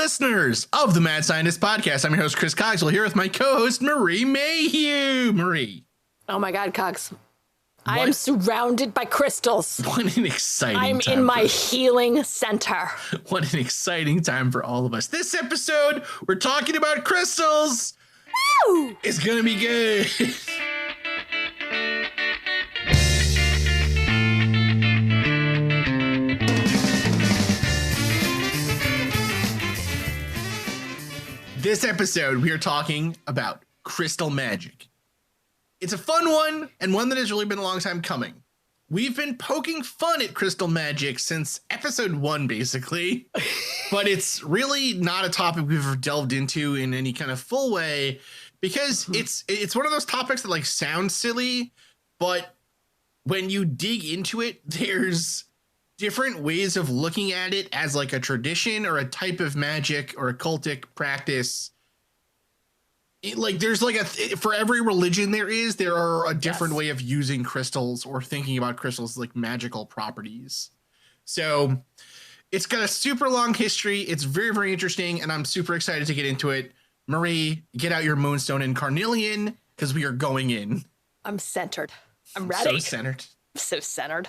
listeners of the Mad Scientist Podcast. I'm your host, Chris Cogswell, here with my co-host, Marie Mayhew. Marie. Oh my God, Cogs. I am surrounded by crystals. What an exciting I'm time. in my healing center. What an exciting time for all of us. This episode, we're talking about crystals. Woo! It's going to be good. This episode, we are talking about crystal magic. It's a fun one, and one that has really been a long time coming. We've been poking fun at crystal magic since episode 1, basically, but it's really not a topic we've ever delved into in any kind of full way, because it's one of those topics that like sounds silly, but when you dig into it, there's different ways of looking at it as like a tradition or a type of magic or a cultic practice. There's like for every religion there are a different way of using crystals or thinking about crystals like magical properties. So it's got a super long history. It's very, very interesting, and I'm super excited to get into it. Marie, get out your moonstone and carnelian, because we are going in. I'm centered. I'm ready. So centered. I'm so centered.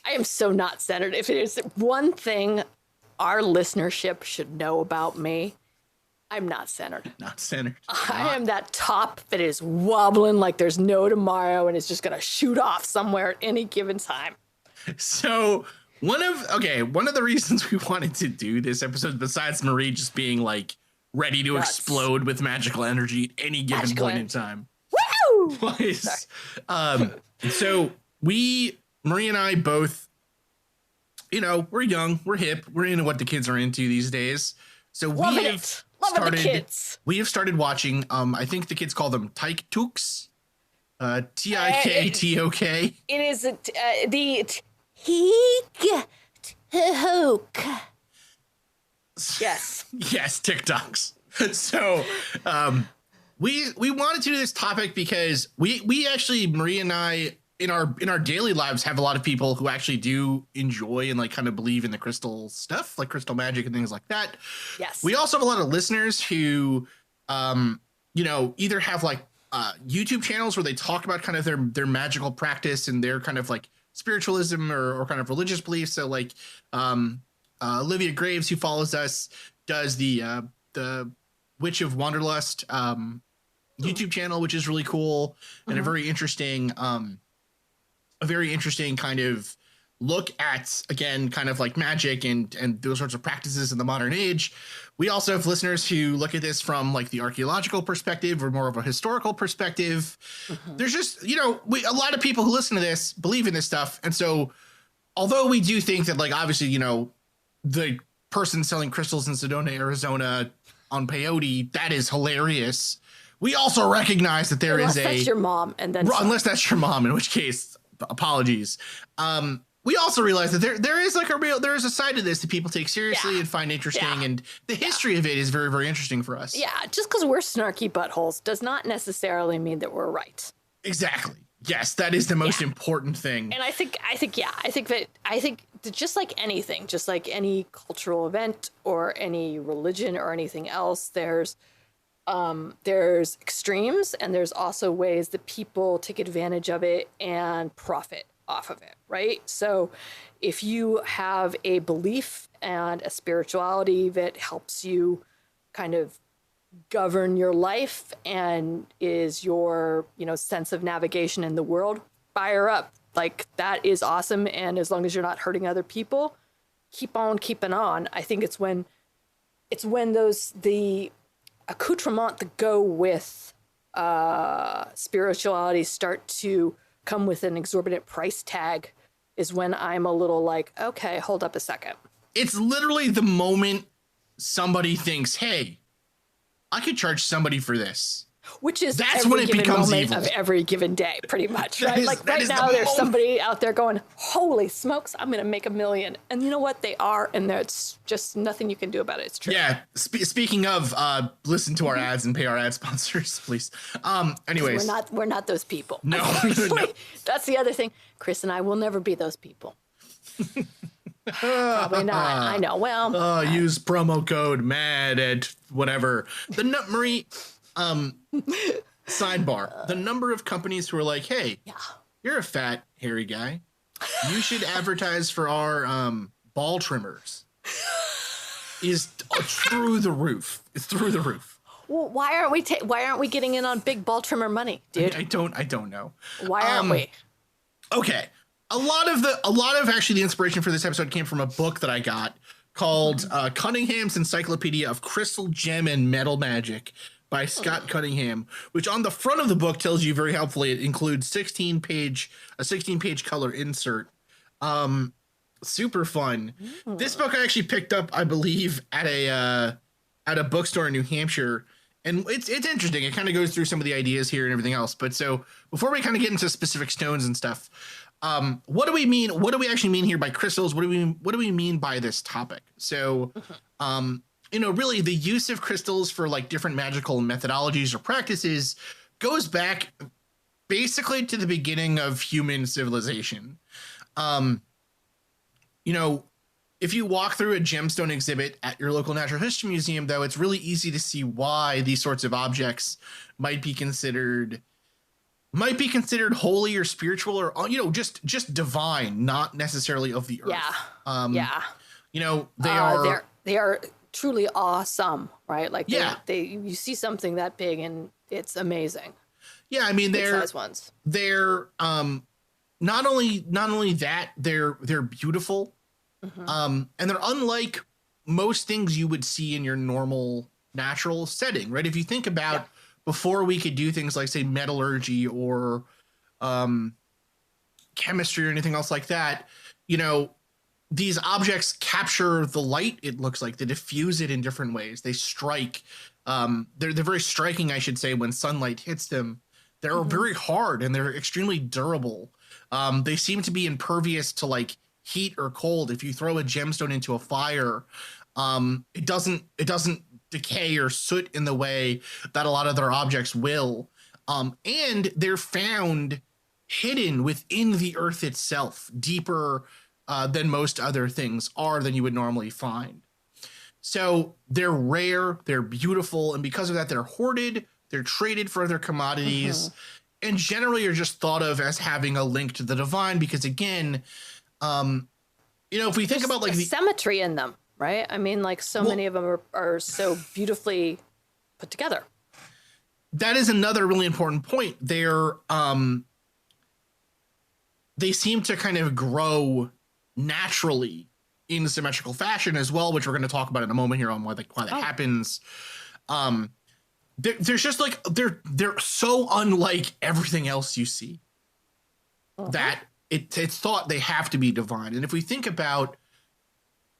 I am so not centered. If there's one thing our listenership should know about me, I'm not centered. Not centered. I am that top that is wobbling like there's no tomorrow and is just going to shoot off somewhere at any given time. So one of the reasons we wanted to do this episode, besides Marie just being like ready to explode with magical energy at any given point in time, woo! was so Marie and I both, we're young, we're hip, we're into what the kids are into these days. So we have started watching, I think the kids call them TikToks, TikTok. It is the TikTok. Yes. Yes, TikToks. So we wanted to do this topic because we actually, Marie and I, in our daily lives, have a lot of people who actually do enjoy and like kind of believe in the crystal stuff, like crystal magic and things like that. Yes. We also have a lot of listeners who, either have like YouTube channels where they talk about kind of their magical practice and their kind of like spiritualism or kind of religious beliefs. So like Olivia Graves, who follows us, does the Witch of Wanderlust YouTube channel, which is really cool and a very interesting kind of look at, again, kind of like magic and those sorts of practices in the modern age. We also have listeners who look at this from like the archaeological perspective or more of a historical perspective. There's just, a lot of people who listen to this believe in this stuff. And so although we do think that, like, obviously, the person selling crystals in Sedona, Arizona on peyote, that is hilarious. We also recognize that unless that's your mom, and then unless that's your mom, in which case, apologies. We also realize that there is a side to this that people take seriously and find interesting, and the history of it is very, very interesting for us. Yeah, just because we're snarky buttholes does not necessarily mean that we're right. Exactly. Yes, that is the most important thing. And I think that just like anything, just like any cultural event or any religion or anything else, there's extremes, and there's also ways that people take advantage of it and profit off of it, right? So if you have a belief and a spirituality that helps you kind of govern your life and is your, sense of navigation in the world, fire up. Like, that is awesome. And as long as you're not hurting other people, keep on keeping on. I think it's when the accoutrement that go with spirituality start to come with an exorbitant price tag is when I'm a little like, okay, hold up a second. It's literally the moment somebody thinks, hey, I could charge somebody for this. Which is that's when it becomes evil of every given day, pretty much, right? Like right now, there's somebody out there going, "Holy smokes, I'm going to make $1 million," and you know what? They are, and there's just nothing you can do about it. It's true. Yeah. Speaking of, listen to our ads and pay our ad sponsors, please. Anyways, we're not those people. No, no. That's the other thing. Chris and I will never be those people. Probably not. I know. Well, Use promo code MAD at whatever. Marie, sidebar. The number of companies who are like, hey, yeah. you're a fat, hairy guy. You should advertise for our ball trimmers is through the roof. It's through the roof. Well, why aren't we getting in on big ball trimmer money, dude? I don't know. Why aren't we? Okay. A lot of actually the inspiration for this episode came from a book that I got called Cunningham's Encyclopedia of Crystal, Gem, and Metal Magic by Scott Cunningham, which on the front of the book tells you very helpfully it includes a 16-page color insert. Super fun. This book I actually picked up, I believe, at a bookstore in New Hampshire. And it's interesting. It kind of goes through some of the ideas here and everything else. But so before we kind of get into specific stones and stuff, what do we mean? What do we actually mean here by crystals? What do we mean by this topic? So, really the use of crystals for like different magical methodologies or practices goes back basically to the beginning of human civilization. If you walk through a gemstone exhibit at your local natural history museum, though, it's really easy to see why these sorts of objects might be considered holy or spiritual or, just divine, not necessarily of the earth. They are truly awesome, right? Like yeah. You see something that big and it's amazing. Yeah. I mean, size ones. They're, not only that, they're beautiful. And they're unlike most things you would see in your normal natural setting, right? If you think about before we could do things like, say, metallurgy or chemistry or anything else like that, these objects capture the light, it looks like. They diffuse it in different ways. They strike. They're very striking, I should say, when sunlight hits them. They're very hard and they're extremely durable. They seem to be impervious to like heat or cold. If you throw a gemstone into a fire, it doesn't decay or soot in the way that a lot of their objects will. And they're found hidden within the earth itself, deeper than most other things are than you would normally find. So they're rare, they're beautiful, and because of that, they're hoarded, they're traded for other commodities, and generally are just thought of as having a link to the divine because, again, if we think about like the symmetry in them, right? I mean, like many of them are so beautifully put together. That is another really important point. They seem to kind of grow naturally in symmetrical fashion as well, which we're going to talk about in a moment here on why that happens. There's just like they're so unlike everything else you see that it's thought they have to be divine. And if we think about,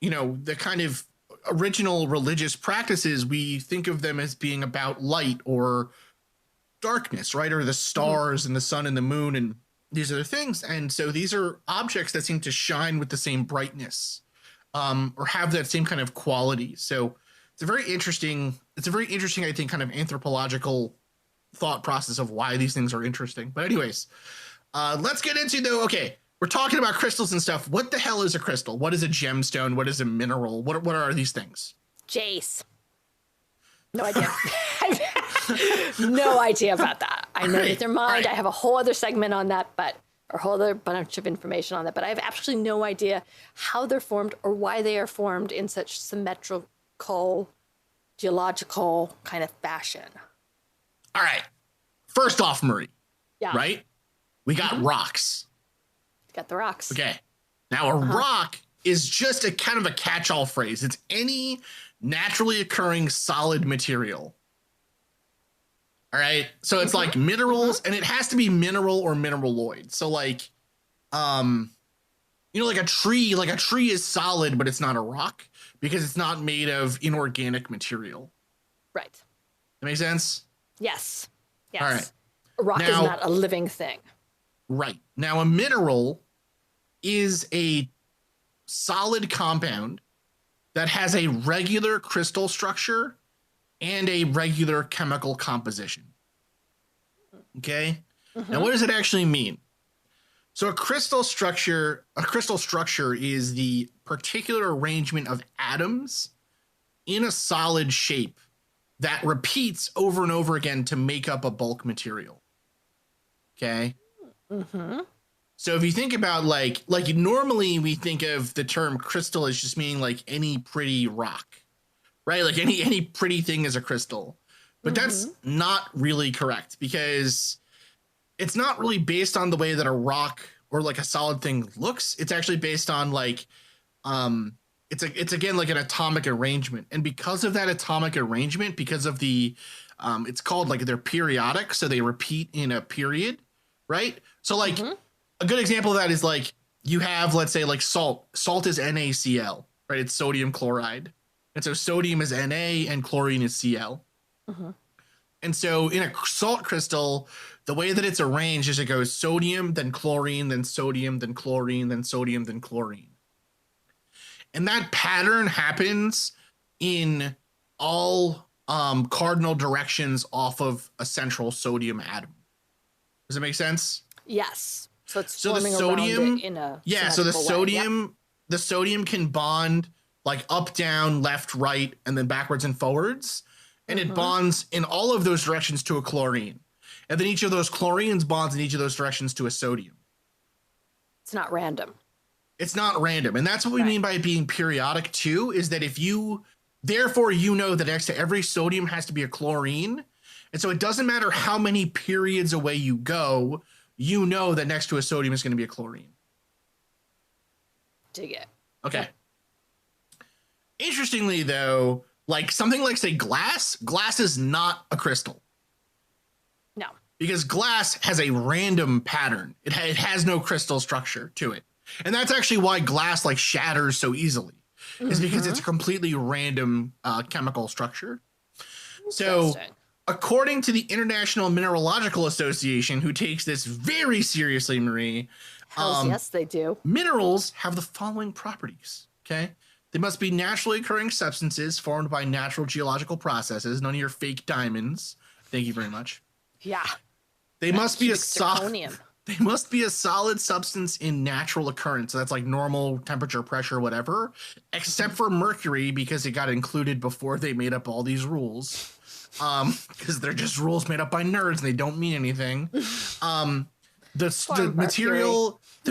the kind of original religious practices, we think of them as being about light or darkness, right? Or the stars and the sun and the moon and these other things. And so these are objects that seem to shine with the same brightness or have that same kind of quality. So it's a very interesting, I think, kind of anthropological thought process of why these things are interesting. But anyways, let's get into though. Okay, we're talking about crystals and stuff. What the hell is a crystal? What is a gemstone? What is a mineral? What are these things? Jace. No idea. No idea about that. I know that they're mined. Right. I have a whole other segment on that, or a whole other bunch of information on that. But I have absolutely no idea how they're formed or why they are formed in such symmetrical, geological kind of fashion. All right. First off, Marie. Yeah. Right? We got rocks. Got the rocks. Okay. Now, a rock is just a kind of a catch-all phrase. It's any naturally occurring solid material. All right. So it's like minerals, and it has to be mineral or mineraloid. So like, like a tree is solid, but it's not a rock because it's not made of inorganic material. Right. That makes sense? Yes. Yes. All right. A rock is not a living thing. Right. Now, a mineral is a solid compound that has a regular crystal structure and a regular chemical composition. Okay? Now, what does it actually mean? So a crystal structure is the particular arrangement of atoms in a solid shape that repeats over and over again to make up a bulk material. Okay. Mm-hmm. So if you think about like normally we think of the term crystal as just meaning like any pretty rock, right? Like any pretty thing is a crystal. But that's not really correct because it's not really based on the way that a rock or like a solid thing looks. It's actually based on like it's again like an atomic arrangement. And because of that atomic arrangement, because of the it's called like they're periodic, so they repeat in a period, right? So like a good example of that is like you have, let's say, like salt. Salt is NaCl, right? It's sodium chloride. And so sodium is Na and chlorine is Cl. And so in a salt crystal, the way that it's arranged is it goes sodium, then chlorine, then sodium, then chlorine, then sodium, then chlorine. And that pattern happens in all cardinal directions off of a central sodium atom. Does that make sense? Yes. So it's so the forming sodium around it in a so the symmetrical way. sodium Yep. the sodium can bond like up, down, left, right, and then backwards and forwards. And it bonds in all of those directions to a chlorine. And then each of those chlorines bonds in each of those directions to a sodium. It's not random. It's not random. And that's what we mean by it being periodic too, is that if you, therefore, you know that next to every sodium has to be a chlorine. And so it doesn't matter how many periods away you go, you know that next to a sodium is going to be a chlorine. Dig it. Okay. Yep. Interestingly, though, like something like, say, glass is not a crystal. No. Because glass has a random pattern. It has no crystal structure to it. And that's actually why glass like shatters so easily, is because it's a completely random chemical structure. So according to the International Mineralogical Association, who takes this very seriously, Marie, yes, they do. Minerals have the following properties. Okay. They must be naturally occurring substances formed by natural geological processes. None of your fake diamonds. Thank you very much. Yeah. They must be a zirconium. They must be a solid substance in natural occurrence. So that's like normal temperature, pressure, whatever, except for mercury, because it got included before they made up all these rules. Because they're just rules made up by nerds and they don't mean anything. The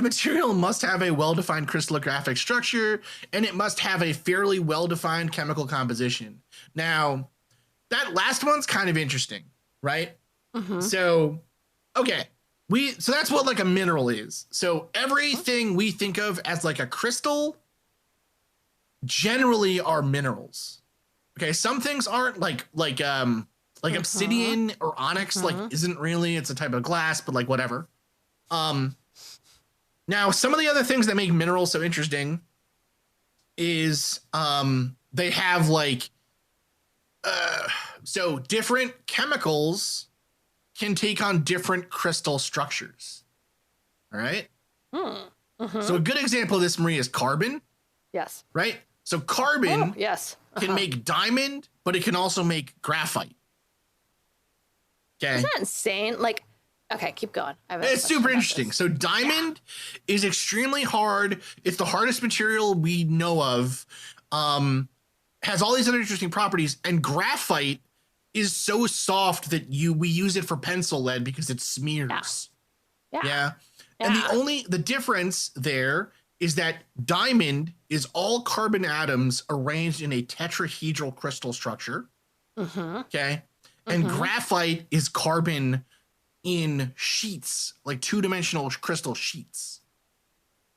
material must have a well-defined crystallographic structure, and it must have a fairly well-defined chemical composition. Now, that last one's kind of interesting, right? So, okay. So that's what like a mineral is. So everything we think of as like a crystal generally are minerals. Okay, some things aren't like obsidian or onyx like isn't really, it's a type of glass, but like whatever. Now some of the other things that make minerals so interesting is they have like so different chemicals can take on different crystal structures. All right. So a good example of this, Marie, is carbon. Yes. Right. So carbon can make diamond, but it can also make graphite. Okay. Isn't that insane? Like, okay, keep going. It's super interesting. So diamond is extremely hard. It's the hardest material we know of. Has all these other interesting properties, and graphite is so soft that we use it for pencil lead because it smears. Yeah. And the difference there is that diamond is all carbon atoms arranged in a tetrahedral crystal structure. Okay. And graphite is carbon in sheets, like two-dimensional crystal sheets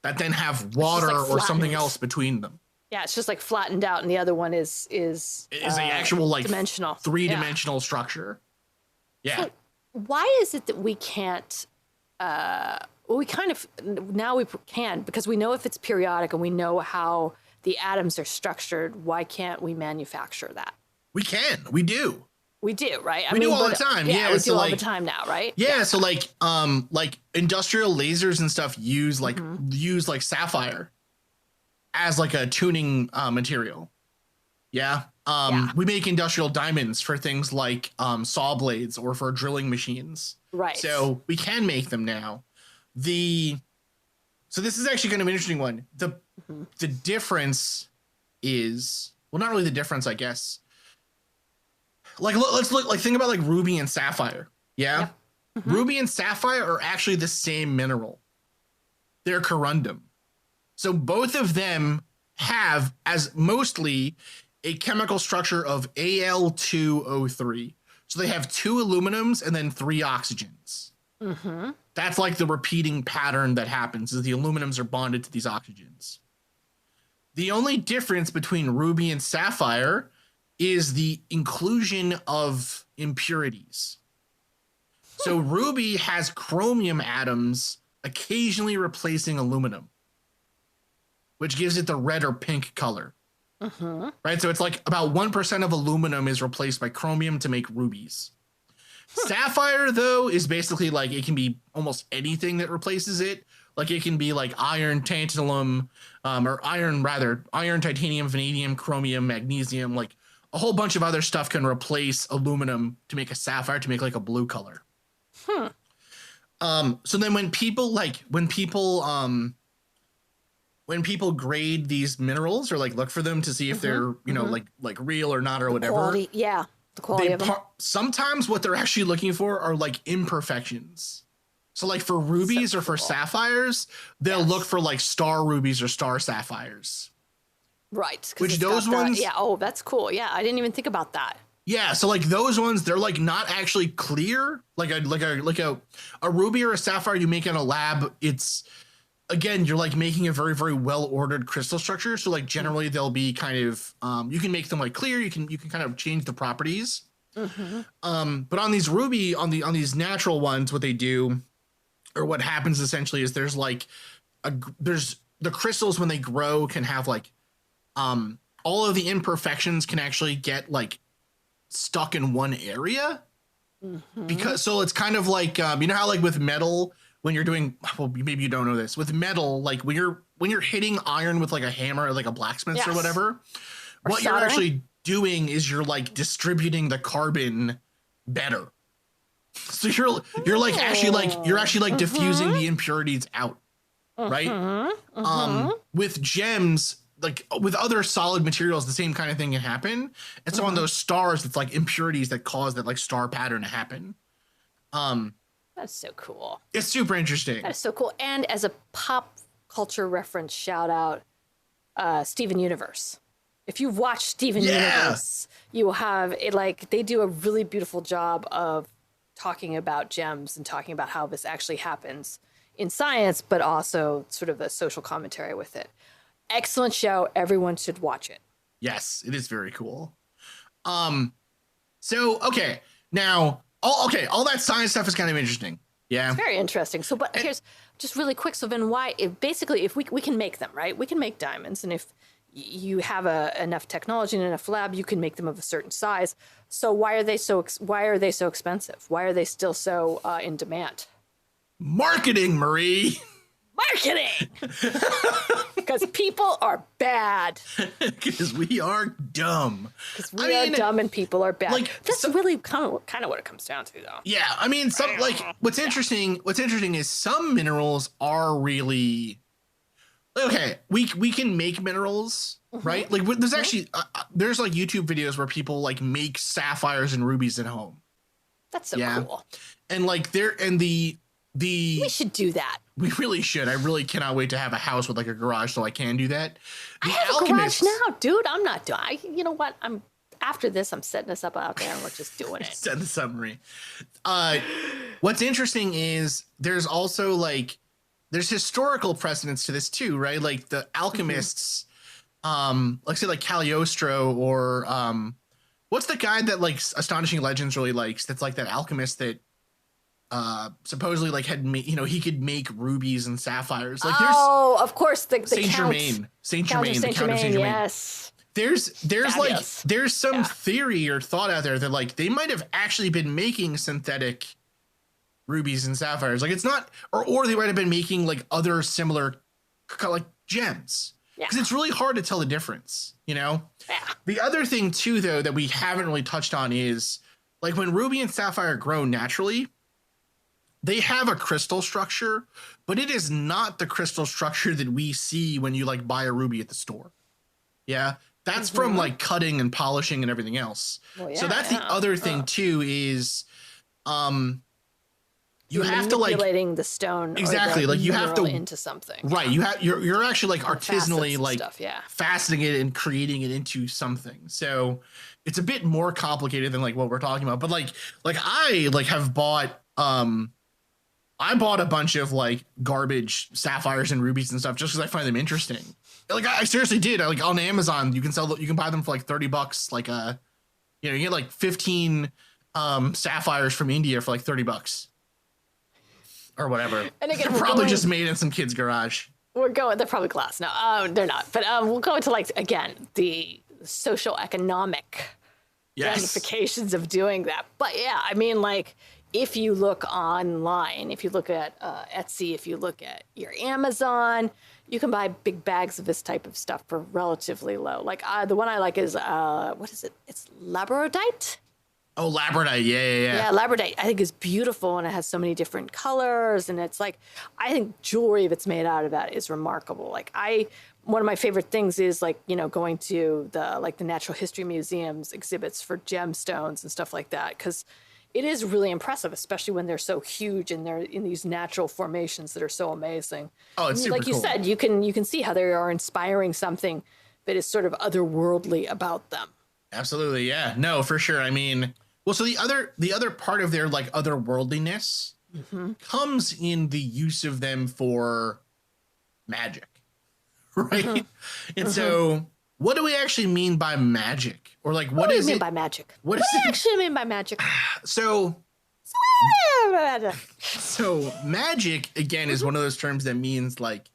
that then have water or something else between them. Yeah, it's just like flattened out, and the other one is an actual like dimensional, three-dimensional structure. Yeah. So why is it that we can't? Well, we kind of now we can, because we know if it's periodic and we know how the atoms are structured. Why can't we manufacture that? We can. We do. We do, right? We do all the time. Yeah, we do all the time now, right? Yeah, so like industrial lasers and stuff use like sapphire as like a tuning material. Yeah. We make industrial diamonds for things like saw blades or for drilling machines. Right. So we can make them now. The So this is actually kind of an interesting one. The difference is, well, not really the difference, I guess. Like, let's look, like, think about like ruby and sapphire. Yeah. Yep. Ruby and sapphire are actually the same mineral. They're corundum. So both of them have as mostly a chemical structure of Al2O3. So they have 2 aluminums and then 3 oxygens. That's like the repeating pattern that happens is the aluminums are bonded to these oxygens. The only difference between ruby and sapphire is the inclusion of impurities. So ruby has chromium atoms occasionally replacing aluminum, which gives it the red or pink color. Right? So it's like about 1% of aluminum is replaced by chromium to make rubies. Sapphire, though, is basically like it can be almost anything that replaces it. Like it can be like iron, tantalum, or iron, titanium, vanadium, chromium, magnesium, like a whole bunch of other stuff can replace aluminum to make a sapphire to make like a blue color. So then when people grade these minerals or like look for them to see if they're, you know, like real or not or whatever. Quality, yeah. The quality of them. Sometimes what they're actually looking for are like imperfections. So like for rubies or for sapphires, they'll look for like star rubies or star sapphires. Right. Which those ones. Yeah. Oh, that's cool. Yeah. I didn't even think about that. Yeah. So like those ones, they're like not actually clear. Like a ruby or a sapphire you make in a lab. It's, again, you're like making a very, very well-ordered crystal structure. So like generally they'll be kind of, you can make them like clear. You can kind of change the properties. But on these ruby, on these natural ones, what they do, or what happens essentially is there's the crystals when they grow can have like, all of the imperfections can actually get like stuck in one area. Because so it's kind of like, you know how like with metal, when you're doing, well, maybe you don't know this, with metal, like when you're hitting iron with like a hammer or like a blacksmith or whatever, what you're actually doing is you're like distributing the carbon better. So you're like actually like diffusing the impurities out, right? With gems, like with other solid materials, the same kind of thing can happen. And so on those stars, it's like impurities that cause that like star pattern to happen. That's so cool. It's super interesting. That is so cool. And as a pop culture reference, shout out Steven Universe. If you've watched Steven Universe, you will have it, like they do a really beautiful job of talking about gems and talking about how this actually happens in science, but also sort of a social commentary with it. Excellent show. Everyone should watch it. Yes, it is very cool. So, okay. Now, all that science stuff is kind of interesting. Yeah. It's very interesting. So, but here's just really quick. So then why, if we can make them, right? We can make diamonds. And if you have enough technology and enough lab, you can make them of a certain size. So why are they so expensive? Why are they still so in demand? Marketing, Marie. Marketing! Because people are bad. Because we are dumb. Because we are dumb and people are bad. Like, that's really kind of what it comes down to, though. Yeah, I mean, what's interesting is some minerals are really okay. We can make minerals, right? Like, there's actually there's like YouTube videos where people like make sapphires and rubies at home. That's so cool. And like we should do that. We really should. I really cannot wait to have a house with like a garage so I can do that. I have a garage now, dude. I'm not doing. You know what? After this. I'm setting this up out there, and we're just doing it. Set the summary. What's interesting is there's also like there's historical precedence to this too, right? Like the alchemists, like say like Cagliostro or what's the guy that like Astonishing Legends really likes? That's like that alchemist that supposedly like he could make rubies and sapphires. Like of course the Saint Germain, the Count of Saint Germain. Yes. There's some theory or thought out there that like they might have actually been making synthetic rubies and sapphires. Like it's not, or they might have been making like other similar like gems. Because it's really hard to tell the difference, you know? Yeah. The other thing too, though, that we haven't really touched on is like when ruby and sapphire grow naturally, they have a crystal structure, but it is not the crystal structure that we see when you like buy a ruby at the store. Yeah. That's from like cutting and polishing and everything else. Well, So that's the other thing too is you have to like manipulating the stone exactly or the like you have to into something. Right. You're actually like artisanally like stuff, fastening it and creating it into something. So it's a bit more complicated than like what we're talking about. But like I like have bought I bought a bunch of like garbage sapphires and rubies and stuff just because I find them interesting. Like I seriously did. Like on Amazon, you can buy them for like $30. Like you get like 15 sapphires from India for like $30 or whatever. And again, they're probably just made in some kid's garage. They're probably glass. No, they're not. But we'll go into like again the social economic ramifications of doing that. But yeah, I mean like. If you look online, if you look at Etsy, if you look at your Amazon, you can buy big bags of this type of stuff for relatively low. Like the one I like is, what is it? It's labradorite. Oh, labradorite. Yeah. Yeah, labradorite I think is beautiful and it has so many different colors. And it's like, I think jewelry that's made out of that is remarkable. Like one of my favorite things is like, going to the natural history museums exhibits for gemstones and stuff like that. 'Cause it is really impressive, especially when they're so huge and they're in these natural formations that are so amazing. Oh, it's super like you cool. said, you can see how they are inspiring something that is sort of otherworldly about them. Absolutely, yeah. No, for sure. I mean, well, so the other part of their like otherworldliness comes in the use of them for magic, right? And so, what do we actually mean by magic? Or like, what do you mean by magic? What do you actually mean by magic? So magic, again, is one of those terms that means like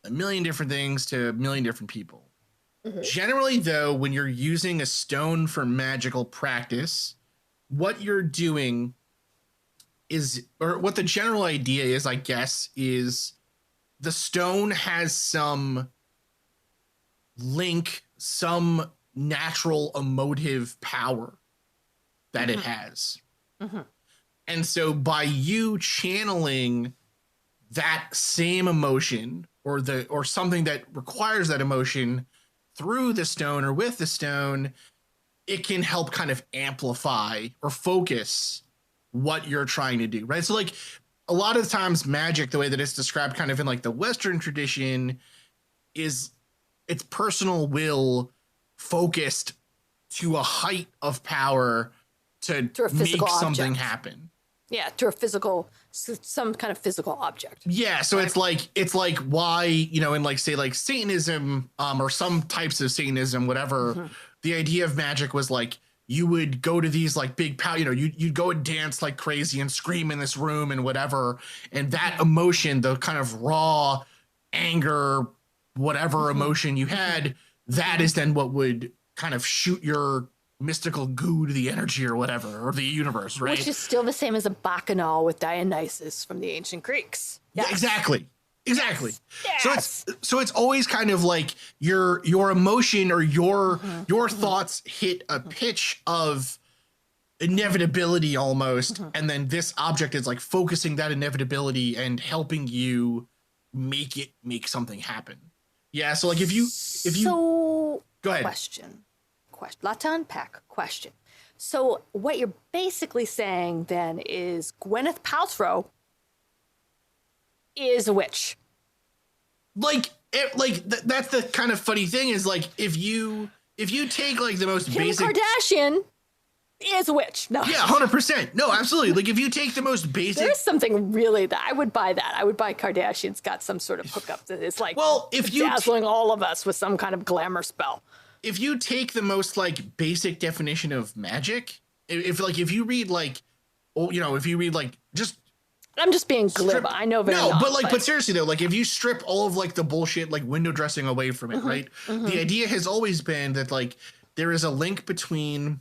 a million different things to a million different people. Generally, though, when you're using a stone for magical practice, what you're doing is, or what the general idea is, I guess, is the stone has some link, some natural emotive power that it has. And so by you channeling that same emotion or something that requires that emotion through the stone or with the stone, it can help kind of amplify or focus what you're trying to do, right? So like a lot of times magic, the way that it's described kind of in like the Western tradition, is it's personal will focused to a height of power to make something happen. Yeah, to a physical, some kind of physical object. Yeah, so it's like why, in like say like Satanism or some types of Satanism, whatever, the idea of magic was like you would go to these like big power, you'd go and dance like crazy and scream in this room and whatever, and that emotion, the kind of raw anger, whatever emotion you had, that is then what would kind of shoot your mystical goo to the energy or whatever, or the universe, right? Which is still the same as a bacchanal with Dionysus from the ancient Greeks. Yes. Yeah, exactly. Yes. So it's always kind of like your emotion or your thoughts hit a pitch of inevitability almost, and then this object is like focusing that inevitability and helping you make something happen. Yeah, so like if you go ahead. Question. Lot to unpack. Question. So what you're basically saying then is Gwyneth Paltrow is a witch. That's the kind of funny thing is like if you take like the most Kim basic Kardashian is a witch. No. Yeah, 100%. No, absolutely. Like if you take the most basic, there's something really that I would buy that. I would buy Kardashian's got some sort of hookup that is like if you dazzling all of us with some kind of glamour spell. If you take the most like basic definition of magic, if you read like, if you read like just. I'm just being glib. I know very well. But seriously though, like if you strip all of like the bullshit like window dressing away from it, right? The idea has always been that like there is a link between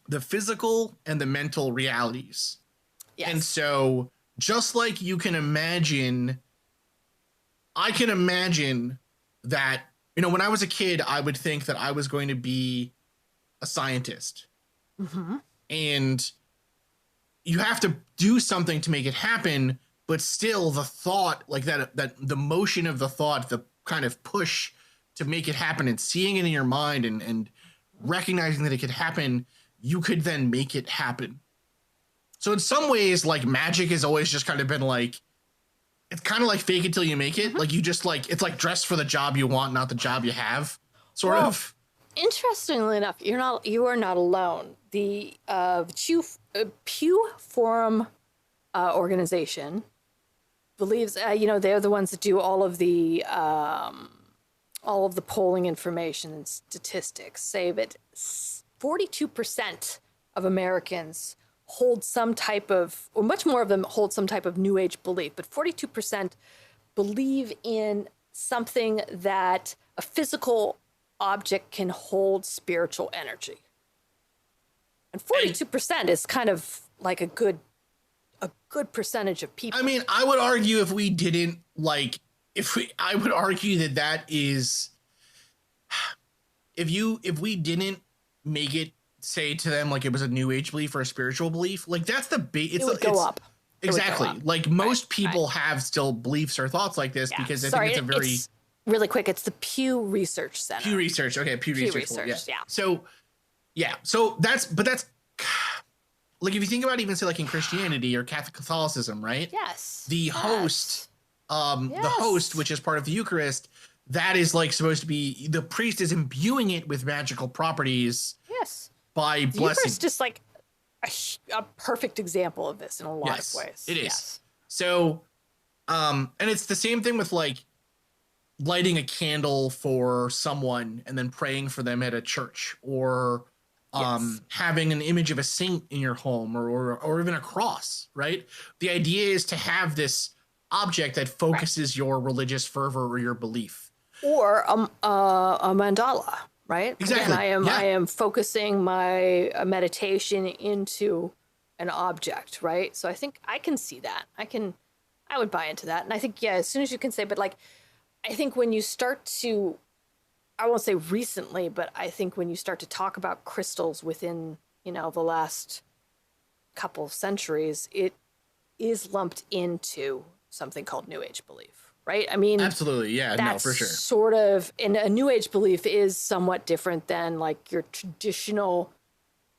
the physical and the mental realities. Yes. And so just like you can imagine, I can imagine that, when I was a kid, I would think that I was going to be a scientist. And, you have to do something to make it happen, but still the thought, like that the motion of the thought, the kind of push to make it happen and seeing it in your mind and recognizing that it could happen, you could then make it happen. So in some ways, like magic has always just kind of been like, it's kind of like fake it till you make it. Like you just like, it's like dress for the job you want, not the job you have, sort of. Interestingly enough, you are not alone. The Pew Forum organization believes, they're the ones that do all of the polling information and statistics. Say that 42% of Americans hold some type of, or much more of them hold some type of New Age belief, but 42% believe in something that a physical object can hold spiritual energy. And 42% is kind of like a good percentage of people. I mean, I would argue if we didn't like, I would argue that is, if we didn't make it say to them like it was a New Age belief or a spiritual belief, like that's the it would go up. Exactly. Like most people have still beliefs or thoughts like this because I think it's a very really quick. It's the Pew Research Center. Pew Research. Okay. Pew Research. Yeah. So that's like, if you think about even say like in Christianity or Catholicism, right? Yes. The host, the host, which is part of the Eucharist, that is like supposed to be, the priest is imbuing it with magical properties. Yes. By the blessing. Eucharist is like a perfect example of this in a lot of ways. It is. Yes. So, and it's the same thing with like lighting a candle for someone and then praying for them at a church, or having an image of a saint in your home, or even a cross, right? The idea is to have this object that focuses your religious fervor or your belief. Or a mandala. Right. Exactly. And I am focusing my meditation into an object. Right. So I think I can see that. I would buy into that. And I think, as soon as you can say, but like, I think when you start to, I won't say recently, but I think when you start to talk about crystals within, the last couple of centuries, it is lumped into something called New Age belief. Right. I mean, absolutely. Yeah, no, for sure. Sort of, and a New Age belief is somewhat different than like your traditional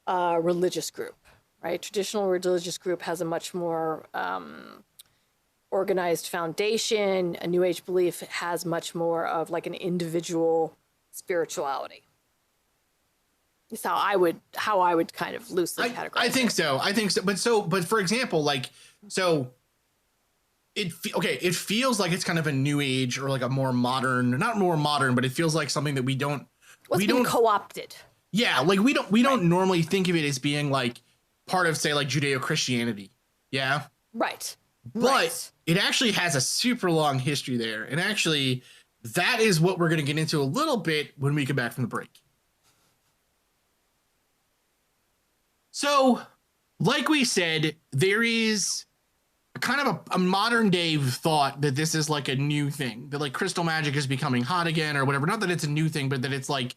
religious group, right? Traditional religious group has a much more organized foundation. A New Age belief has much more of like an individual spirituality. That's how I would kind of loosely categorize. I think so. But for example, like, so. It feels like it's kind of a new age or like a more modern, not more modern, but it feels like something that we don't co-opted. Yeah, like we don't normally think of it as being like part of, say, like Judeo-Christianity. Yeah. Right. But it actually has a super long history there. And actually that is what we're going to get into a little bit when we come back from the break. So, like we said, there is kind of a modern day thought that this is like a new thing, that like crystal magic is becoming hot again or whatever. Not that it's a new thing, but that it's like,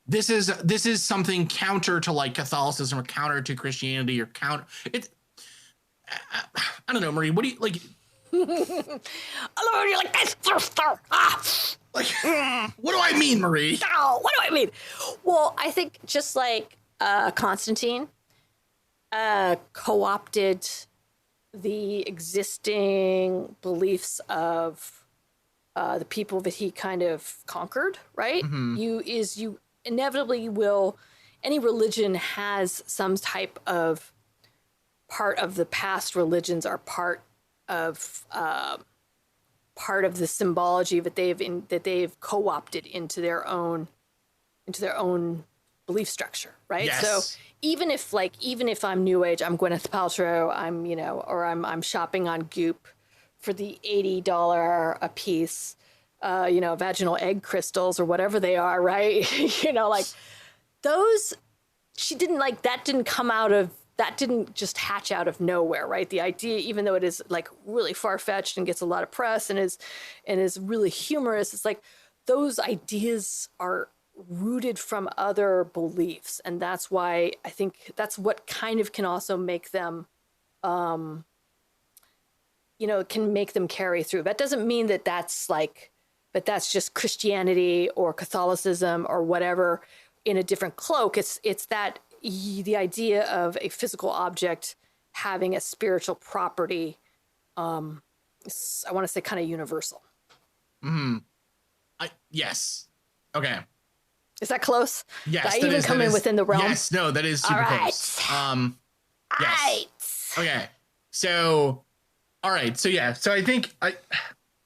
this is something counter to like Catholicism or counter to Christianity or counter. I don't know, Marie, what do you like? You're like this. Like, what do I mean, Marie? What do I mean? Well, I think just like Constantine co-opted the existing beliefs of the people that he kind of conquered, right? Mm-hmm. You inevitably will, any religion has some type of part of the past religions are part of the symbology that they've co-opted into their own belief structure, right? Yes. So even if I'm New Age, I'm Gwyneth Paltrow, I'm shopping on Goop for the $80 a piece, vaginal egg crystals or whatever they are, right? Like those, that didn't just hatch out of nowhere, right? The idea, even though it is like really far-fetched and gets a lot of press and is really humorous, it's like those ideas are rooted from other beliefs. And that's why I think that's what kind of can also make them can make them carry through. That doesn't mean that but that's just Christianity or Catholicism or whatever in a different cloak. It's that the idea of a physical object having a spiritual property. I want to say kind of universal. Yes. Okay. Is that close? Yes. Did I even come in within the realm? Yes. No, that is super close. Yes. Okay. So, all right. So yeah. So I think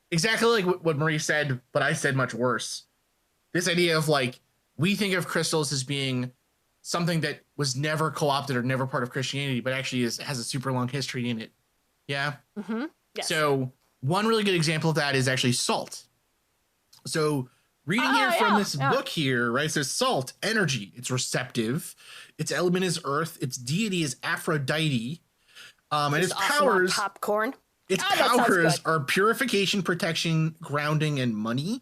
exactly like what Marie said, but I said much worse. This idea of like, we think of crystals as being something that was never co-opted or never part of Christianity, but actually has a super long history in it. Yeah. Mm-hmm. Yes. So one really good example of that is actually salt. So reading here from this book here, right? So salt, energy, it's receptive. Its element is earth. Its deity is Aphrodite. And its powers, popcorn. Its powers are purification, protection, grounding, and money.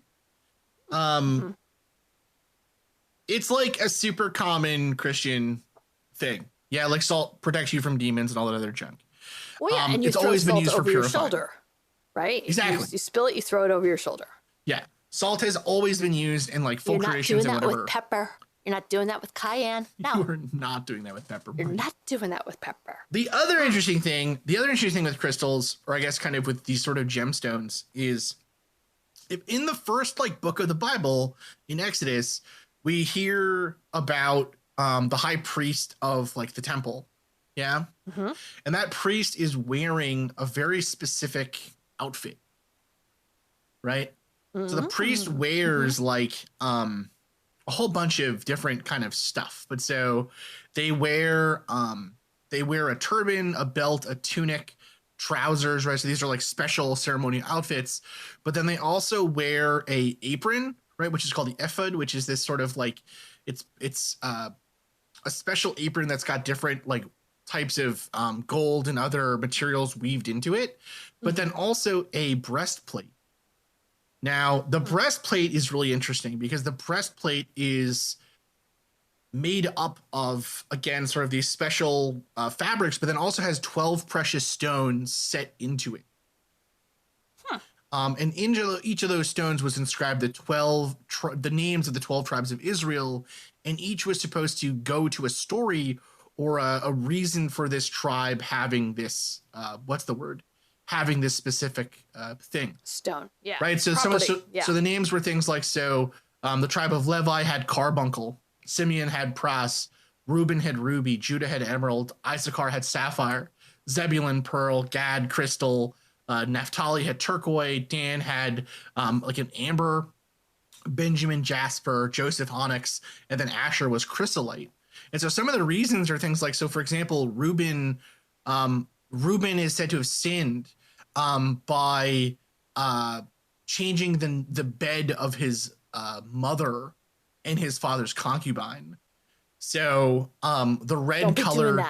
It's like a super common Christian thing. Yeah, like salt protects you from demons and all that other junk. Well, yeah, and you throw salt over your shoulder, right? Exactly. You spill it, you throw it over your shoulder. Yeah. Salt has always been used in like full creations and whatever. You're not doing that with pepper. You're not doing that with cayenne. No. You're not doing that with pepper. You're not doing that with pepper. The other interesting thing with crystals, or I guess kind of with these sort of gemstones, is if in the first like book of the Bible in Exodus, we hear about the high priest of like the temple. Yeah. Mm-hmm. And that priest is wearing a very specific outfit. Right. Mm-hmm. So the priest wears like a whole bunch of different kind of stuff. But so they wear a turban, a belt, a tunic, trousers, right? So these are like special ceremonial outfits. But then they also wear a apron, right, which is called the ephod, which is this sort of like it's a special apron that's got different like types of gold and other materials weaved into it, but then also a breastplate. Now, the breastplate is really interesting because the breastplate is made up of, again, sort of these special fabrics, but then also has 12 precious stones set into it. And in each of those stones was inscribed the names of the 12 tribes of Israel, and each was supposed to go to a story or a reason for this tribe having this, having this specific thing. Stone, yeah. Right, so so the names were things like, the tribe of Levi had carbuncle, Simeon had brass, Reuben had ruby, Judah had emerald, Issachar had sapphire, Zebulun pearl, Gad crystal, Naphtali had turquoise, Dan had like an amber, Benjamin jasper, Joseph onyx, and then Asher was chrysolite. And so some of the reasons are things like, so for example, Reuben is said to have sinned by changing the bed of his mother and his father's concubine. So the red color.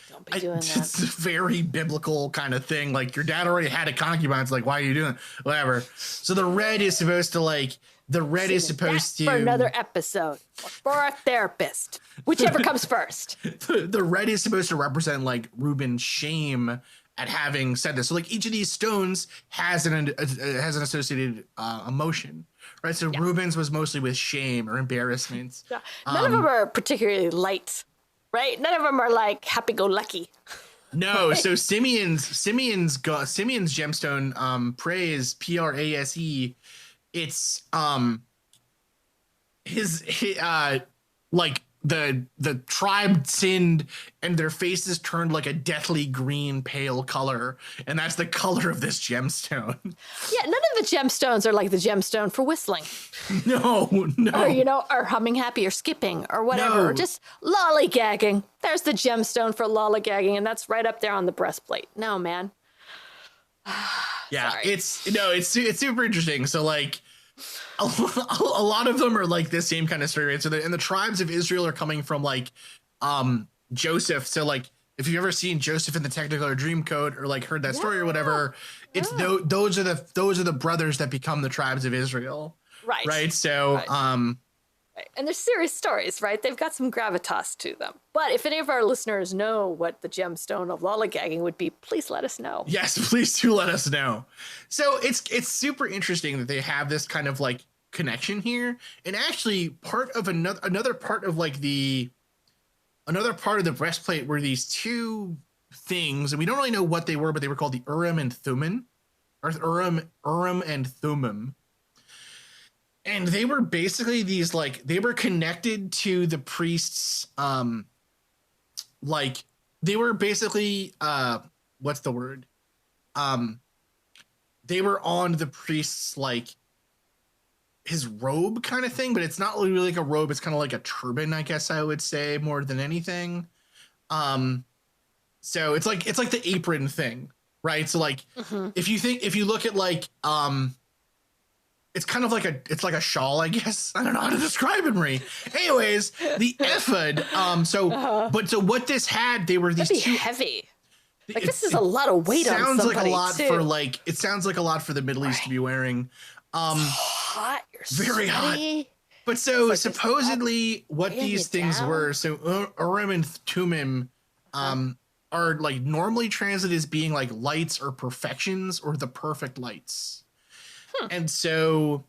Don't be doing that. It's a very biblical kind of thing. Like your dad already had a concubine. It's like, why are you doing it? Whatever. So the red is supposed to for another episode or for a therapist, whichever comes first. The red is supposed to represent like Reuben's shame at having said this. So like each of these stones has an associated emotion, right? So Reuben's was mostly with shame or embarrassment. Yeah. None of them are particularly light, right? None of them are like happy-go-lucky. No, so Simeon's gemstone, praise, Prase, it's his like the tribe sinned and their faces turned like a deathly green pale color, and that's the color of this gemstone. Yeah, none of the gemstones are like the gemstone for whistling. No. Or humming happy or skipping or whatever, or just lollygagging. There's the gemstone for lollygagging, and that's right up there on the breastplate. No, man. Yeah, it's super interesting. So like a lot of them are like this same kind of story, right? So the tribes of Israel are coming from like Joseph. So like if you've ever seen Joseph in the Technicolor Dreamcoat or like heard that story or whatever, it's those are the brothers that become the tribes of Israel. Right. So Right. And they're serious stories, right? They've got some gravitas to them. But if any of our listeners know what the gemstone of lollygagging would be, please let us know. Yes, please do let us know. So it's super interesting that they have this kind of like connection here, and actually part of another part of like another part of the breastplate were these two things, and we don't really know what they were, but they were called the Urim and Thummim, or Urim and Thummim. And they were basically these, like, they were connected to the priests, like, they were basically, what's the word? They were on the priest's, like, his robe kind of thing, but it's not really like a robe. It's kind of like a turban, I guess I would say, more than anything. So it's like the apron thing, right? So, like, if you look at, like, it's kind of like it's like a shawl, I guess. I don't know how to describe it, Marie. Anyways, the ephod. So what this had, they were these That'd be two heavy. Like, this is a lot of weight on somebody. Sounds like a lot too. for like. It sounds like a lot for the Middle East to be wearing. Hot. You're very sweaty. hot. But so like supposedly, what these things down. were. So Urim and Thummim, are like normally translated as being like lights or perfections or the perfect lights. And so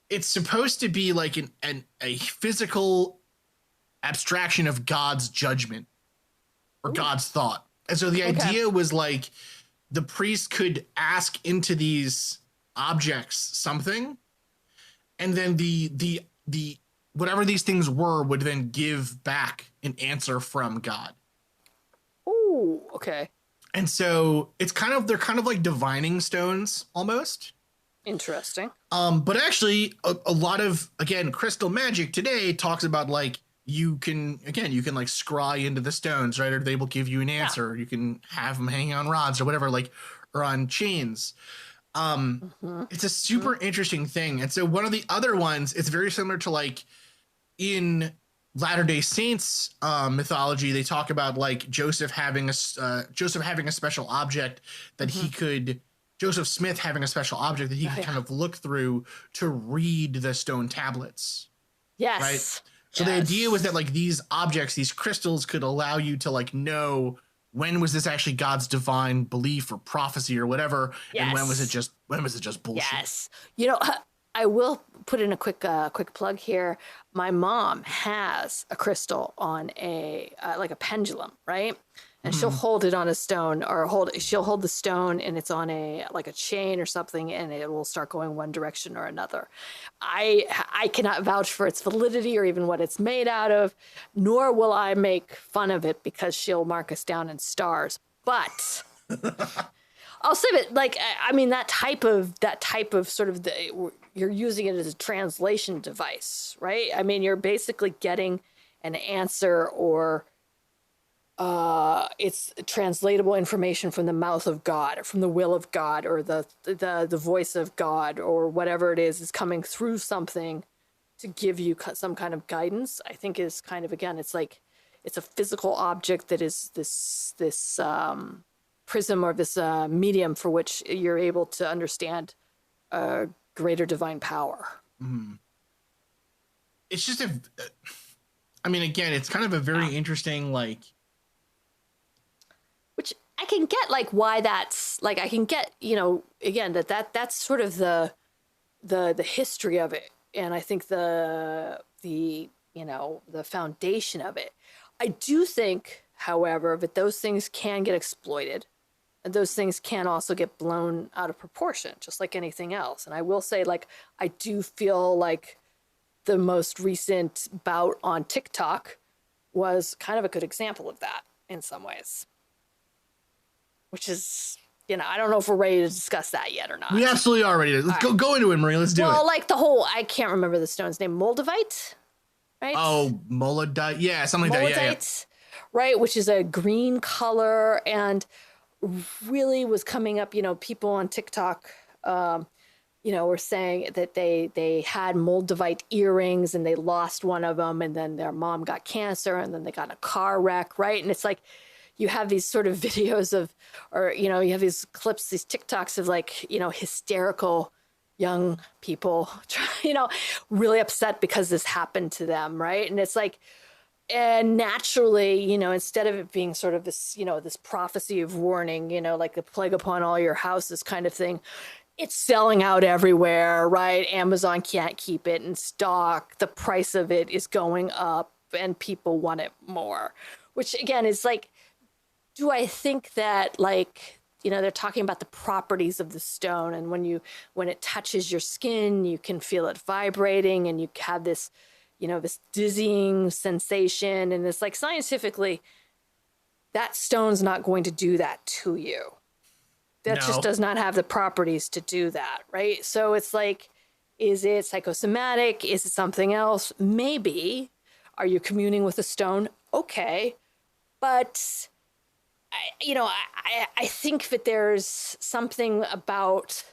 it's supposed to be like a physical abstraction of God's judgment or God's thought. And so the idea was like the priest could ask into these objects something, and then the whatever these things were would then give back an answer from God. Ooh, okay. And so they're kind of like divining stones almost. Interesting. But actually a lot of, again, crystal magic today talks about like you can like scry into the stones, right? Or they will give you an answer. Yeah. You can have them hanging on rods or whatever, like, or on chains. It's a super interesting thing. And so one of the other ones, it's very similar to like in Latter-day Saints mythology. They talk about like Joseph having a special object that he could. Joseph Smith having a special object that he could kind of look through to read the stone tablets. Yes. Right. So the idea was that like these objects, these crystals, could allow you to like know when was this actually God's divine belief or prophecy or whatever, and when was it just bullshit. Yes. You know, I will put in a quick plug here. My mom has a crystal on a like a pendulum, right? And she'll hold it on a stone, or she'll hold the stone and it's on a chain or something, and it will start going one direction or another. I cannot vouch for its validity or even what it's made out of, nor will I make fun of it because she'll mark us down in stars. But I'll say that, like, I mean, that type of sort of you're using it as a translation device, right? I mean, you're basically getting an answer, or it's translatable information from the mouth of God, or from the will of God, or the voice of God, or whatever it is coming through something to give you some kind of guidance. I think is kind of, again, it's like it's a physical object that is this prism, or this medium for which you're able to understand greater divine power. It's just I mean, again, it's kind of a very interesting, like, which I can get, like, why that's, like, I can get, you know, again, that's sort of the history of it. And I think the you know, the foundation of it. I do think, however, that those things can get exploited, and those things can also get blown out of proportion, just like anything else. And I will say, like, I do feel like the most recent bout on TikTok was kind of a good example of that in some ways. Which is, you know, I don't know if we're ready to discuss that yet or not. We absolutely are ready. Let's go into it, Marie. Let's do it. Well, like the whole, I can't remember the stone's name, Moldavite, right? Oh, Moldavite. Yeah, something like that. Yeah. Right, which is a green color, and really was coming up, you know, people on TikTok, you know, were saying that they had Moldavite earrings and they lost one of them, and then their mom got cancer, and then they got in a car wreck, right? And it's like, you have these sort of videos of, or, you know, you have these clips, these TikToks of, like, you know, hysterical young people, really upset because this happened to them, right? And it's like, and naturally, instead of it being sort of this, this prophecy of warning, like the plague upon all your houses kind of thing, it's selling out everywhere, right? Amazon can't keep it in stock. The price of it is going up and people want it more, which again is like, do I think that like, they're talking about the properties of the stone, and when it touches your skin, you can feel it vibrating and you have this, this dizzying sensation. And it's like scientifically, that stone's not going to do that to you. That just does not have the properties to do that, right? So it's like, is it psychosomatic? Is it something else? Maybe. Are you communing with a stone? Okay. But I think that there's something about,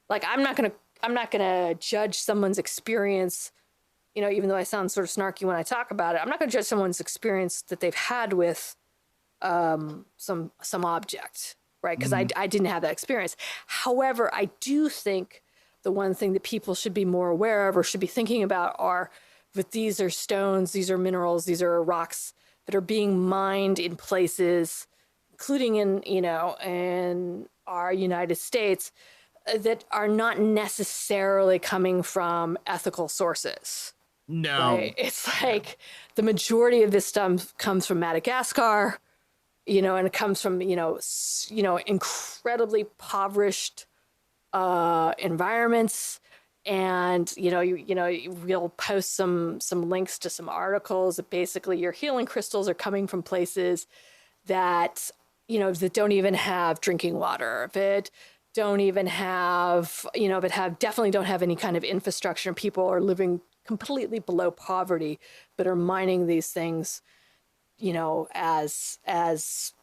like, I'm not gonna judge someone's experience, even though I sound sort of snarky when I talk about it. I'm not gonna judge someone's experience that they've had with some object, right? Because I didn't have that experience. However, I do think the one thing that people should be more aware of or should be thinking about are that these are stones, these are minerals, these are rocks that are being mined in places, including in our United States, that are not necessarily coming from ethical sources. No. Right? It's like the majority of this stuff comes from Madagascar, and it comes from, incredibly impoverished environments. And, we'll post some links to some articles that basically your healing crystals are coming from places that, that don't even have drinking water, that don't even have, that definitely don't have any kind of infrastructure. People are living completely below poverty, but are mining these things, as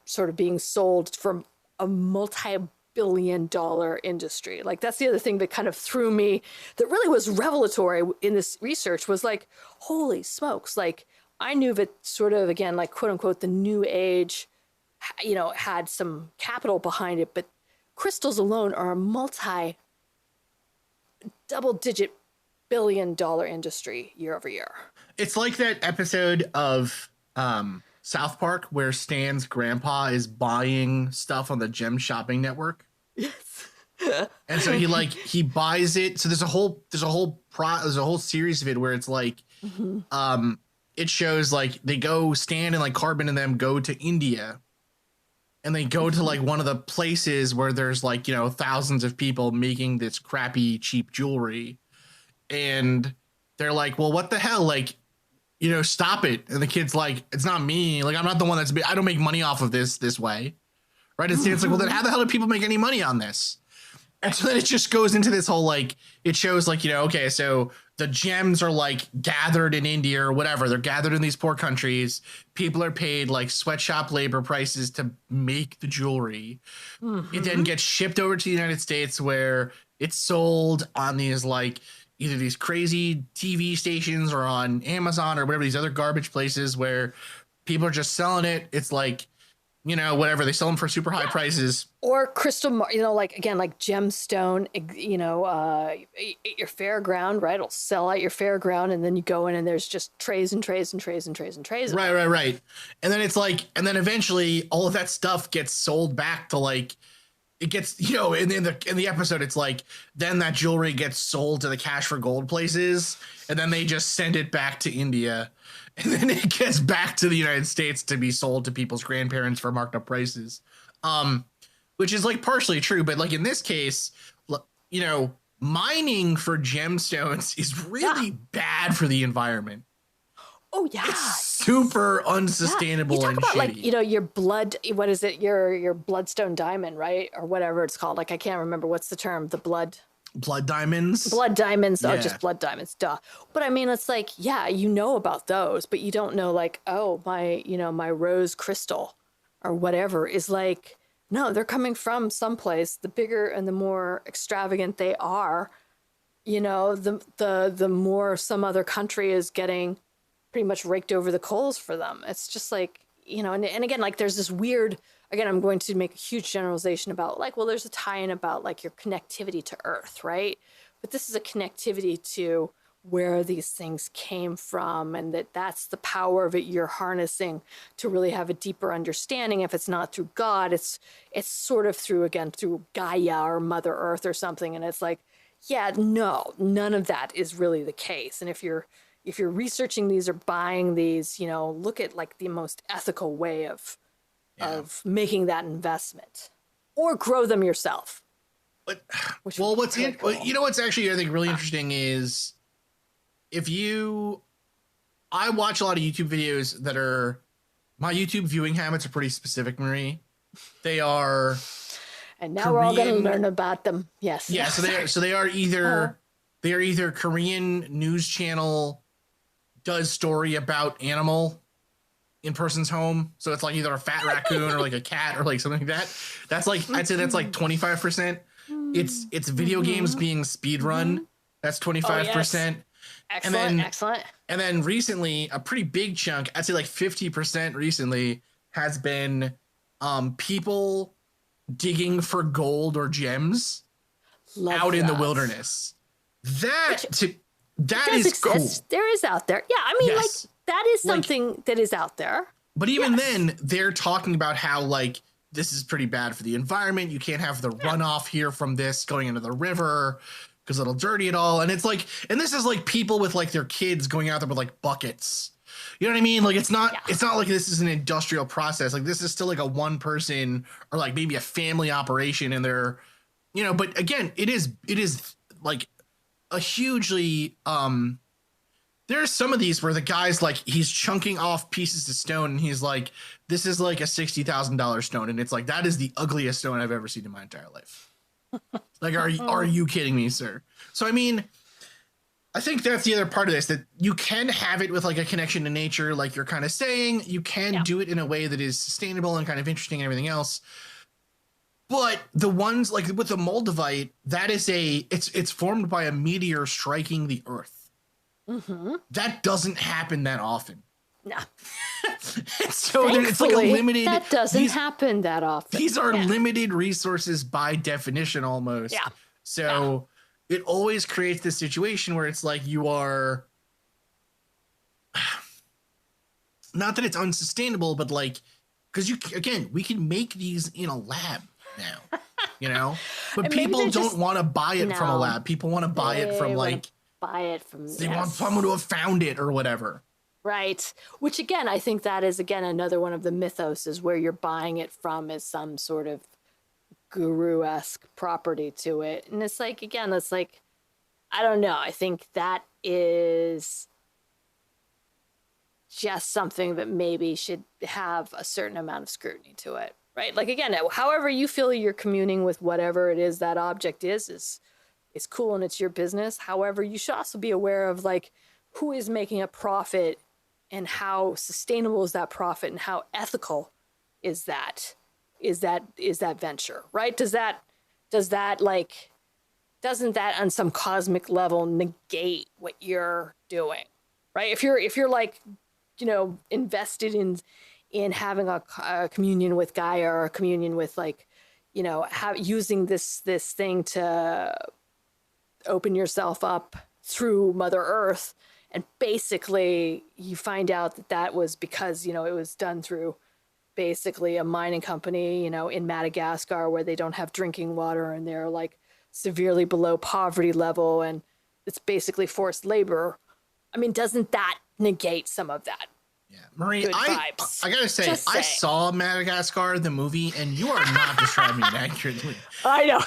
sort of being sold from a multi-billion-dollar industry. Like, that's the other thing that kind of threw me, that really was revelatory in this research, was like, holy smokes. Like, I knew that sort of, again, like, quote unquote, the new age, had some capital behind it, but crystals alone are a double-digit billion-dollar industry year over year. It's like that episode of South Park where Stan's grandpa is buying stuff on the Gem Shopping Network. Yes. And so he buys it. So there's a whole series of it where it's like, it shows like they go, Stan and like Carbon and them go to India, and they go to like one of the places where there's like, thousands of people making this crappy, cheap jewelry. And they're like, well, what the hell? Like, stop it. And the kid's like, it's not me. Like, I'm not the one I don't make money off of this way. Right. And Stan's like, well, then how the hell do people make any money on this? And so then it just goes into this whole, like, it shows like, okay, so the gems are like gathered in India or whatever. They're gathered in these poor countries. People are paid like sweatshop labor prices to make the jewelry. It then gets shipped over to the United States, where it's sold on these like either these crazy TV stations or on Amazon or whatever, these other garbage places where people are just selling it. It's like, whatever, they sell them for super high prices. Or crystal, like, again, like gemstone, at your fairground, right? It'll sell at your fairground, and then you go in and there's just trays and trays and trays and trays and trays. Right. And then it's like, and then eventually all of that stuff gets sold back to like, it gets, in the episode, it's like, then that jewelry gets sold to the cash for gold places, and then they just send it back to India, and then it gets back to the United States to be sold to people's grandparents for marked up prices. Which is like partially true, but like in this case, mining for gemstones is really bad for the environment. Oh yeah, it's super unsustainable. You talk and about shitty. like your blood. What is it? Your bloodstone diamond, right, or whatever it's called. Like, I can't remember what's the term. The blood diamonds. Blood diamonds. Yeah. Oh, just blood diamonds. Duh. But I mean, it's like, yeah, about those, but you don't know like, oh, my rose crystal, or whatever is like. No, they're coming from someplace. The bigger and the more extravagant they are, the more some other country is getting pretty much raked over the coals for them. It's just like, and again, like, there's this weird, again, I'm going to make a huge generalization about like, well, there's a tie-in about like your connectivity to Earth, right? but this is a connectivity to where these things came from, and that's the power of it you're harnessing to really have a deeper understanding. If it's not through God, it's sort of through Gaia or Mother Earth or something. And it's like, yeah, no, none of that is really the case. And if you're researching these or buying these, look at like the most ethical way of making that investment, or grow them yourself. But what's actually I think really interesting is I watch a lot of YouTube videos that are, my YouTube viewing habits are pretty specific, Marie. They are, and now we're all going to learn about them. Yes. Yeah. So they are either Korean news channel does story about animal in person's home. So it's like either a fat raccoon or like a cat or like something like that. That's like, I'd say that's like 25%. It's video games being speed run. That's 25%. Excellent. And then recently, a pretty big chunk, I'd say like 50% recently, has been people digging for gold or gems out in the wilderness. That is cool. There is out there. Yeah, I mean, like that is something that is out there. But even then, they're talking about how like this is pretty bad for the environment. You can't have the runoff here from this going into the river, because it'll dirty it all. And it's like, and this is like people with like their kids going out there with like buckets. You know what I mean? Like it's not like this is an industrial process. Like this is still like a one person or like maybe a family operation, and they're, but again, it is like a hugely, there's some of these where the guy's like, he's chunking off pieces of stone and he's like, this is like a $60,000 stone. And it's like, that is the ugliest stone I've ever seen in my entire life. Like, are you kidding me, sir? So, I mean, I think that's the other part of this, that you can have it with like a connection to nature, like you're kind of saying. You can do it in a way that is sustainable and kind of interesting and everything else. But the ones like with the Moldavite, that is it's formed by a meteor striking the earth. Mm-hmm. That doesn't happen that often. No. So it's like a limited. That doesn't happen that often. These are limited resources by definition, almost. Yeah. So it always creates this situation where it's like you are. Not that it's unsustainable, but like, because we can make these in a lab now, but people don't want to buy it from a lab. People want to buy it from they want someone to have found it or whatever. Right. Which again, I think that is another one of the mythos, is where you're buying it from is some sort of guru-esque property to it. And it's like, again, it's like, I don't know. I think that is just something that maybe should have a certain amount of scrutiny to it. Right. Like, again, however you feel you're communing with whatever it is that object is cool and it's your business. However, you should also be aware of like who is making a profit and how sustainable is that profit and how ethical is that venture, right? Doesn't that on some cosmic level negate what you're doing, right? If you're like, invested in having a communion with Gaia or a communion with like, using this thing to open yourself up through Mother Earth, and basically you find out that was because it was done through basically a mining company in Madagascar, where they don't have drinking water and they're like severely below poverty level, and it's basically forced labor. I mean, doesn't that negate some of that? Yeah, Marie, I gotta say, I saw Madagascar, the movie, and you are not describing it accurately. I know.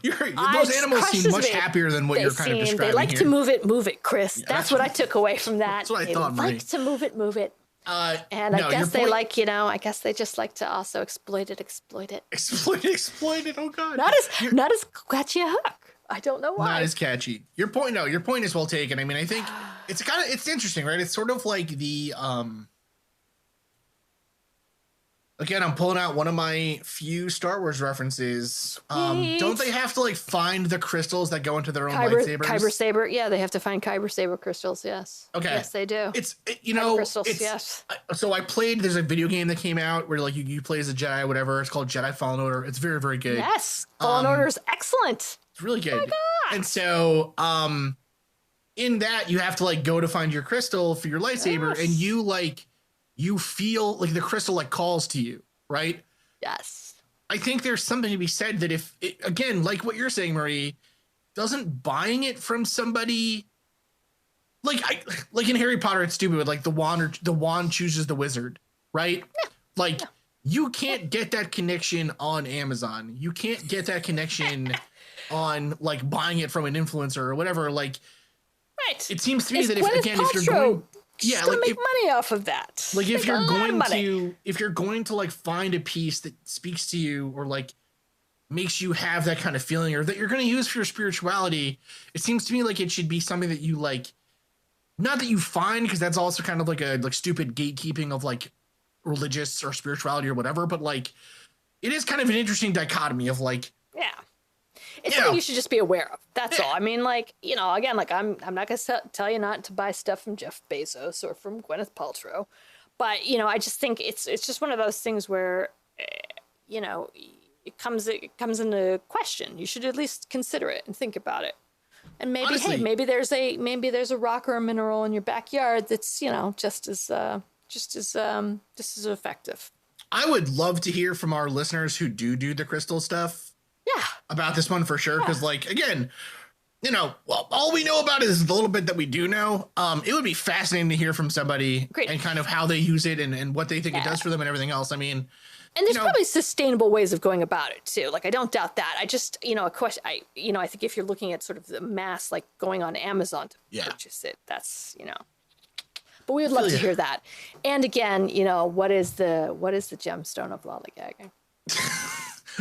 Those animals seem much happier than what you're kind of describing. They like to move it, Chris. Yeah, that's what I took away from that. That's what I thought, Marie. They like to move it. And I guess they like, I guess they just like to also exploit it. Exploit it. Oh God. Not as catchy a hook. I don't know why. Not as catchy. Your point is well taken. I mean, I think it's interesting, right? It's sort of like the again, I'm pulling out one of my few Star Wars references. Don't they have to like find the crystals that go into their own lightsabers? Kyber saber, yeah, they have to find kyber saber crystals. Yes. Okay. Yes, they do. Crystals, yes. So I played. There's a video game that came out where like you play as a Jedi, whatever. It's called Jedi Fallen Order. It's very, very good. Yes, Fallen Order is excellent. It's really good. Oh my And so, in that you have to like go to find your crystal for your lightsaber, and you feel like the crystal like calls to you, right? Yes. I think there's something to be said that if it, again, like what you're saying, Marie, doesn't buying it from somebody like in Harry Potter, it's stupid with like the wand chooses the wizard, right? Yeah. Like you can't get that connection on Amazon. You can't get that connection on like buying it from an influencer or whatever. Like, right. It seems to me that if you're going, yeah, like make money off of that. Like if you're going to like find a piece that speaks to you or like makes you have that kind of feeling or that you're going to use for your spirituality, it seems to me like it should be something that you like. Not that you find, because that's also kind of like a like stupid gatekeeping of like religious or spirituality or whatever. But like, it is kind of an interesting dichotomy of like, it's something you should just be aware of. That's all. I mean, like, again, like I'm not gonna tell you not to buy stuff from Jeff Bezos or from Gwyneth Paltrow, but I just think it's just one of those things where, it comes into question. You should at least consider it and think about it. And maybe, honestly, maybe there's a rock or a mineral in your backyard that's just as effective. I would love to hear from our listeners who do the crystal stuff. Yeah, about this one for sure. Because like again, well, all we know about it is the little bit that we do know. It would be fascinating to hear from somebody and kind of how they use it and what they think it does for them and everything else. I mean. And there's probably sustainable ways of going about it too. Like I don't doubt that. I just, a question. I think if you're looking at sort of the mass, like going on Amazon to purchase it, that's But we would love to hear that. And again, what is the gemstone of lollygagging?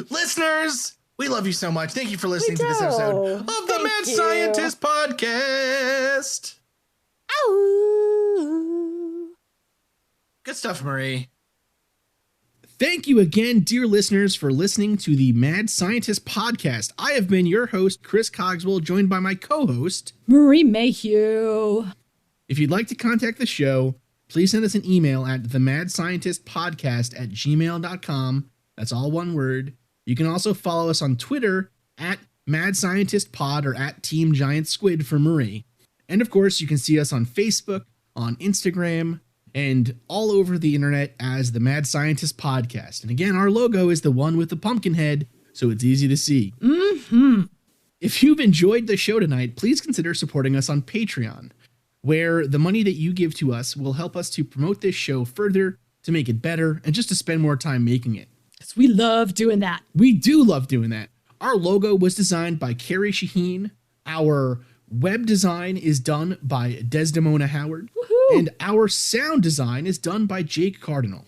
Listeners, we love you so much. Thank you for listening to this episode of the Mad Scientist Podcast. Ow! Good stuff, Marie. Thank you again, dear listeners, for listening to the Mad Scientist Podcast. I have been your host, Chris Cogswell, joined by my co-host, Marie Mayhew. If you'd like to contact the show, please send us an email at themadscientistpodcast@gmail.com. That's all one word. You can also follow us on Twitter at MadScientistPod or at Team Giant Squid for Marie. And of course, you can see us on Facebook, on Instagram, and all over the internet as the Mad Scientist Podcast. And again, our logo is the one with the pumpkin head, so it's easy to see. Mm-hmm. If you've enjoyed the show tonight, please consider supporting us on Patreon, where the money that you give to us will help us to promote this show further, to make it better, and just to spend more time making it. Because we love doing that. We do love doing that. Our logo was designed by Carrie Shaheen. Our web design is done by Desdemona Howard. Woohoo! And our sound design is done by Jake Cardinal.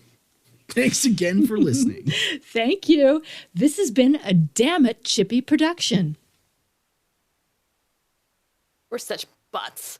Thanks again for listening. Thank you. This has been a Damn It Chippy production. We're such butts.